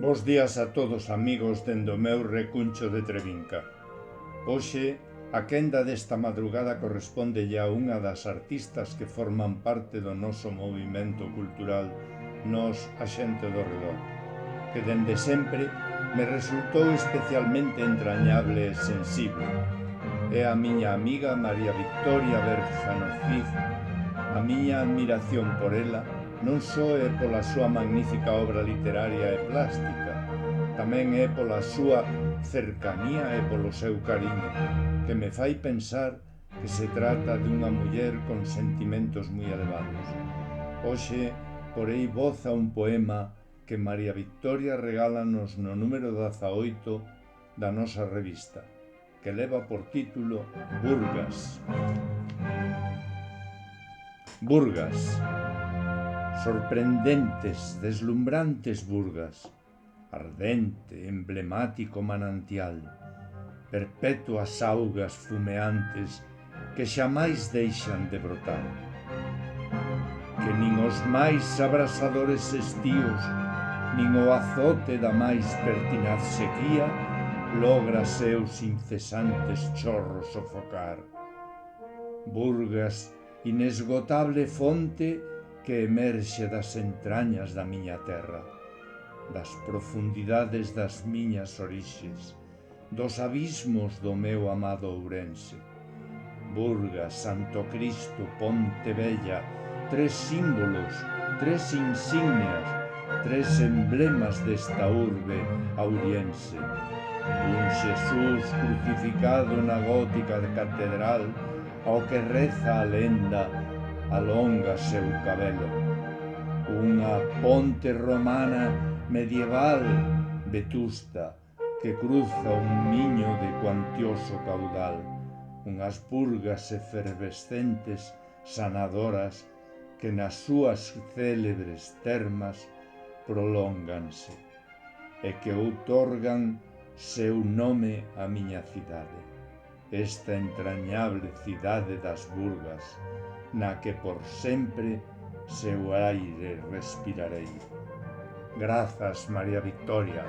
Bos días a todos amigos dende o meu recuncho de Trevinca. Hoxe, a quenda desta madrugada corresponde a unha das artistas que forman parte do noso movimento cultural Nós, a xente do redor, que dende sempre me resultou especialmente entrañable e sensible. É a miña amiga María Victoria Berjano Cid. A miña admiración por ela non só é pola súa magnífica obra literaria e plástica, tamén é pola súa cercanía e polo seu cariño, que me fai pensar que se trata dunha muller con sentimentos moi elevados. Hoxe, porei voz a un poema que María Victoria regálanos no número 18 da nosa revista, que leva por título Burgas. Burgas. Sorprendentes, deslumbrantes Burgas, ardente, emblemático manantial, perpetuas augas fumeantes que xamais deixan de brotar, que nin os máis abrasadores estíos, nin o azote da máis pertinaz sequía logra seus incesantes chorros sofocar. Burgas, inesgotable fonte que emerxe das entrañas da miña terra, das profundidades das miñas orixes, dos abismos do meu amado Ourense. Burgas, Santo Cristo, Ponte Vella, tres símbolos, tres insignias, tres emblemas desta urbe auriense. Un Xesús crucificado na gótica de catedral, ao que reza a lenda alonga seu cabelo. Unha ponte romana medieval vetusta que cruza un miño de cuantioso caudal. Unhas burgas efervescentes sanadoras que nas súas célebres termas prolónganse e que outorgan seu nome á miña cidade, esta entrañable cidade das Burgas, na que por sempre seu aire respirarei. Grazas, María Victoria.